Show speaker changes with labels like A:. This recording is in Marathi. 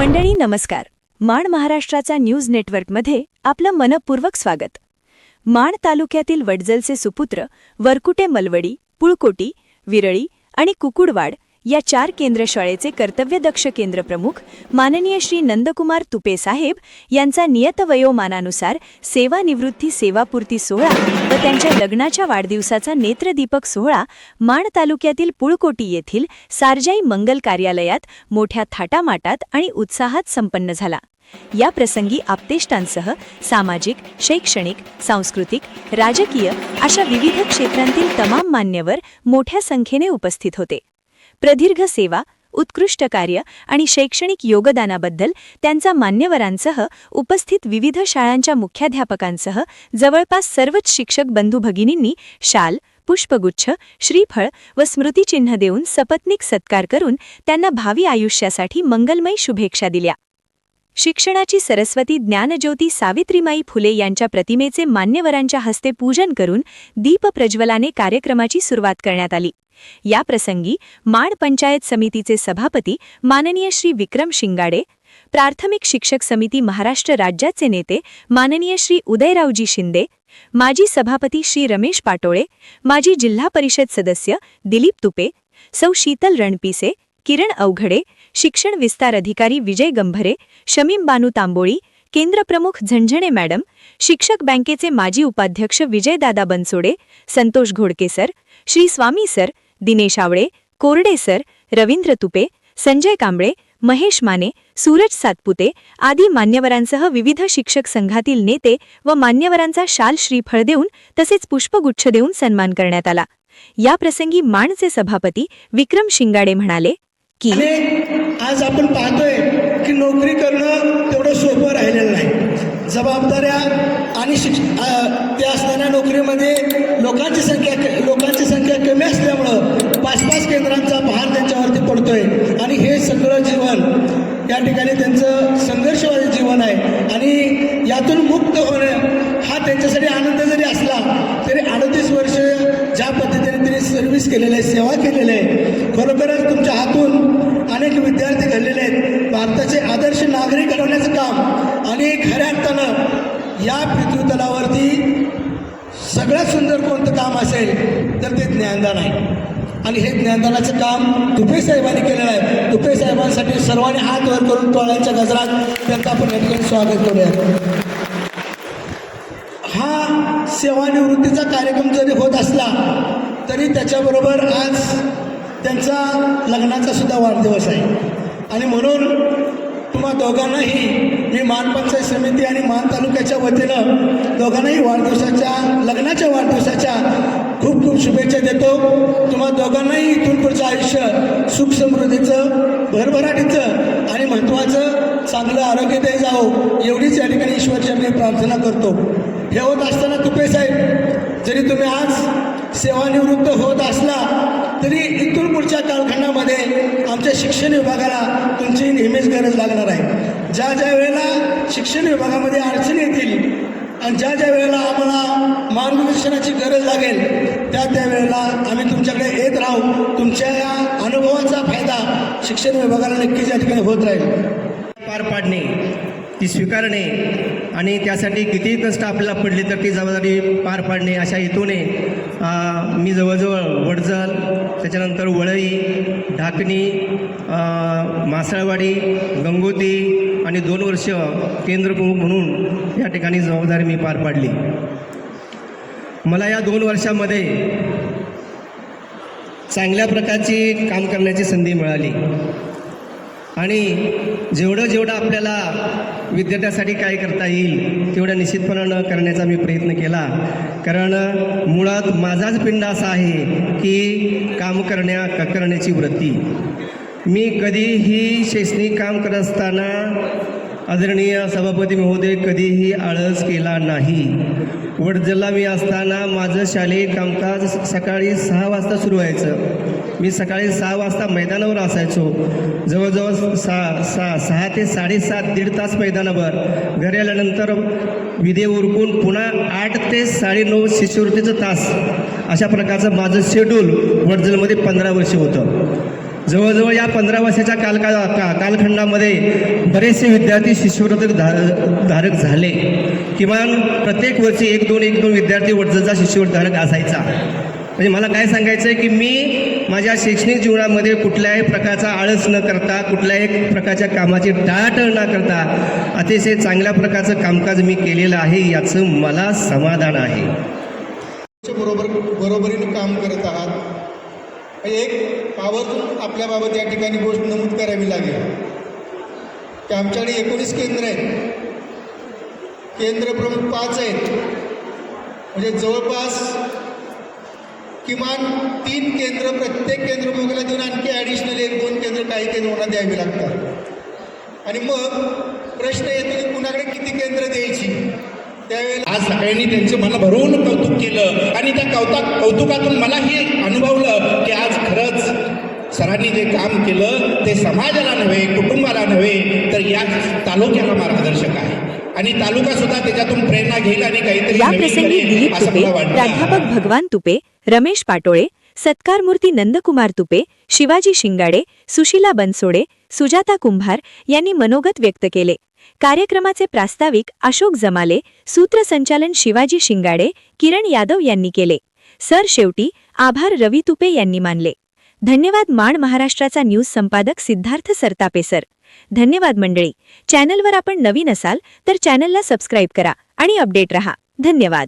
A: मंडळी नमस्कार. माण महाराष्ट्राचा न्यूज नेटवर्कमध्ये आपलं मनपूर्वक स्वागत. माण तालुक्यातील वडजलचे सुपुत्र वरकुटे मलवडी, पुळकोटी, विरळी आणि कुकुडवाड या 4 केंद्रशाळेचे कर्तव्यदक्ष केंद्रप्रमुख माननीय श्री नंदकुमार तुपे साहेब यांचा नियतवयोमानानुसार सेवानिवृत्ती सेवापूर्ती सोहळा व त्यांच्या लग्नाच्या वाढदिवसाचा नेत्रदीपक सोहळा माण तालुक्यातील पुळकोटी येथील सारजाई मंगल कार्यालयात मोठ्या थाटामाटात आणि उत्साहात संपन्न झाला. या प्रसंगी आप्तेष्टांसह सामाजिक, शैक्षणिक, सांस्कृतिक, राजकीय अशा विविध क्षेत्रांतील तमाम मान्यवर मोठ्या संख्येने उपस्थित होते. प्रदीर्घ सेवा, उत्कृष्ट कार्य आणि शैक्षणिक योगदानाबद्दल त्यांचा मान्यवरांसह उपस्थित विविध शाळांच्या मुख्याध्यापकांसह जवळपास सर्वच शिक्षक बंधू भगिनींनी शाल, पुष्पगुच्छ, श्रीफळ व स्मृतिचिन्ह देऊन सपत्नीक सत्कार करून त्यांना भावी आयुष्यासाठी मंगलमय शुभेच्छा दिल्या. शिक्षणाची सरस्वती ज्ञानज्योती सावित्रीमाई फुले यांच्या प्रतिमेचे मान्यवरांच्या हस्ते पूजन करून दीप प्रज्वलाने कार्यक्रमाची सुरुवात करण्यात आली. या प्रसंगी माण पंचायत समितीचे सभापती माननीय श्री विक्रम शिंगाडे, प्राथमिक शिक्षक समिती महाराष्ट्र राज्याचे नेते माननीय श्री उदयरावजी शिंदे, माजी सभापती श्री रमेश पाटोळे, माजी जिल्हा परिषद सदस्य दिलीप तुपे, सौ शीतल रणपिसे, किरण अवघडे, शिक्षण विस्तार अधिकारी विजय गंभरे, शमीम बानू तांबोळी, केंद्रप्रमुख झणझणे मॅडम, शिक्षक बँकेचे माजी उपाध्यक्ष विजयदादा बनसोडे, संतोष घोडके सर, श्री स्वामी सर, दिनेश आवळे, कोरडे सर, रवींद्र तुपे, संजय कांबळे, महेश माने, सूरज सातपुते आदी मान्यवरांसह विविध शिक्षक संघातील नेते व मान्यवरांचा शाल श्रीफळ देऊन तसेच पुष्पगुच्छ देऊन सन्मान करण्यात आला. या प्रसंगी माणचे सभापती विक्रम शिंगाडे म्हणाले की
B: आज आपण पाहतोय की नोकरी करणं तेवढं सोपं राहिलेलं नाही. जबाबदाऱ्या आणि त्या असणाऱ्या नोकरीमध्ये लोकांची संख्या कमी असल्यामुळं 5-5 केंद्रांचा भार त्यांच्यावरती पडतोय आणि हे सगळं जीवन या ठिकाणी त्यांचं संघर्षवादी जीवन आहे आणि यातून मुक्त होणं हा त्यांच्यासाठी आनंद जरी असला तरी 38 वर्ष ज्या पद्धतीने त्यांनी सर्व्हिस केलेलं आहे, सेवा केलेली आहे, खरोखरच तुमच्या हातून अनेक विद्यार्थी घडलेले आहेत. भारताचे आदर्श नागरिक घडवण्याचं काम आणि खऱ्या अर्थानं या पृथ्वीतलावरती सगळ्यात सुंदर कोणतं काम असेल तर ते ज्ञानदान आहे आणि हे ज्ञानदानाचं काम तुपे साहेबांनी केलेलं आहे. तुपे साहेबांसाठी सर्वांनी हात वर करून टोळ्यांच्या गजरात त्यांचं आपण नक्कीच स्वागत करूया. हा सेवानिवृत्तीचा कार्यक्रम जरी होत असला तरी त्याच्याबरोबर आज त्यांचा लग्नाचा सुद्धा वाढदिवस आहे आणि म्हणून तुम्हा दोघांनाही मी माण पंचायत समिती आणि माण तालुक्याच्या वतीनं दोघांनाही लग्नाच्या वाढदिवसाच्या खूप खूप शुभेच्छा देतो. तुम्हा दोघांनाही इथून पुढचं आयुष्य सुख समृद्धीचं, भरभराटीचं आणि महत्त्वाचं चांगलं आरोग्यदायी जावो एवढीच या ठिकाणी ईश्वरचरणी प्रार्थना करतो. हे होत असताना तुपे साहेब जरी तुम्ही आज सेवानिवृत्त होत असला तरी इथून पुढच्या कालखंडामध्ये आमच्या शिक्षण विभागाला तुमची नेहमीच गरज लागणार आहे. ज्या ज्या वेळेला शिक्षण विभागामध्ये अडचणी येतील आणि ज्या ज्या वेळेला आम्हाला मार्गदर्शनाची गरज लागेल त्या वेळेला आम्ही तुमच्याकडे येत राहू. तुमच्या या अनुभवाचा फायदा शिक्षण विभागाला नक्कीच या ठिकाणी होत राहील.
C: पार पाडणे, ती स्वीकारणे आणि त्यासाठी कितीही कष्ट आपल्याला पडले तर ती जबाबदारी पार पाडणे अशा हेतूने मी जवळजवळ वडजल, त्याच्यानंतर वळई, ढाकणी, मासळवाडी, गंगोती आणि 2 वर्ष केंद्रप्रमुख म्हणून या ठिकाणी जबाबदारी मी पार पाडली. मला या 2 वर्षामध्ये चांगल्या प्रकारची काम करण्याची संधी मिळाली आणि जेवढं आपल्याला विद्यार्थ्यासाठी काय करता येईल तेवढं निश्चितपणानं करण्याचा मी प्रयत्न केला. कारण मुळात माझाच पिंड असा आहे की काम करण्याची वृत्ती. मी कधीही शैक्षणिक काम करत असताना आदरणीय सभापती महोदय कधीही आळस केला नाही. वडजलला मी असताना माझं शालेय कामकाज सकाळी 6 वाजता सुरू व्हायचं. मी सकाळी 6 वाजता मैदानावर असायचो. जवळजवळ 6 ते 7.5 दीड तास मैदानावर. घरी आल्यानंतर विधी उरकून पुन्हा 8 ते 9:30 शिष्यवृत्तीचं तास, अशा प्रकारचं माझं शेड्यूल वडजलमध्ये 15 वर्ष होतं. जवळजवळ या 15 वर्षाच्या कालखंडामध्ये बरेचसे विद्यार्थी शिष्यवृत्ती धारक झाले. किमान प्रत्येक वर्षी एक दोन विद्यार्थी वडजलचा शिष्यवृत्ती धारक असायचा. म्हणजे मला काय सांगायचं आहे की मी माझ्या शैक्षणिक जीवनामध्ये कुठल्याही प्रकारचा आळस न करता, कुठल्याही प्रकारच्या कामाची टाळाटाळ न करता अतिशय चांगल्या प्रकारचं कामकाज मी केलेलं आहे, याचं मला समाधान आहे.
B: बरोबरीने काम करत आहात. एक आवर्जून आपल्याबाबत या ठिकाणी गोष्ट नमूद करावी लागेल की आमच्याकडे 19 केंद्र आहेत. केंद्र प्रमुख 5 आहेत. म्हणजे जवळपास किमान 3 केंद्र प्रत्येक केंद्र प्रमुखाला देऊन आणखी ॲडिशनल 1-2 केंद्र काही केंद्रांना द्यावी लागतात. आणि मग प्रश्न येतो की कुणाकडे किती केंद्र द्यायची. त्यावेळेला
D: आज सगळ्यांनी त्यांचं मला भरवून कौतुक केलं आणि त्या कौतुकातून मलाही अनुभवलं की आज खरंच सरांनी जे काम केलं ते समाजाला नव्हे, कुटुंबाला नव्हे, तर या तालुक्याला मार्गदर्शक आहे. आणि तालुका सुद्धा त्याच्यातून प्रेरणा घेईल आणि काहीतरी
A: या
D: नवीन
A: प्रसंगी
D: करेल
A: दिलीप
D: असं
A: तुपे,
D: मला वाटतं.
A: प्राध्यापक भगवान तुपे, रमेश पाटोळे, सत्कारमूर्ती नंदकुमार तुपे, शिवाजी शिंगाडे, सुशीला बनसोडे, सुजाता कुंभार यांनी मनोगत व्यक्त केले. कार्यक्रमाचे प्रास्ताविक अशोक जमाले, सूत्रसंचालन शिवाजी शिंगाडे, किरण यादव यांनी केले. शेवटी आभार रवी तुपे यांनी मानले. धन्यवाद माण महाराष्ट्राचा न्यूज संपादक सिद्धार्थ सरतापे सर. धन्यवाद मंडळी. चॅनलवर आपण नवीन असाल तर चॅनलला सबस्क्राईब करा आणि अपडेट रहा. धन्यवाद.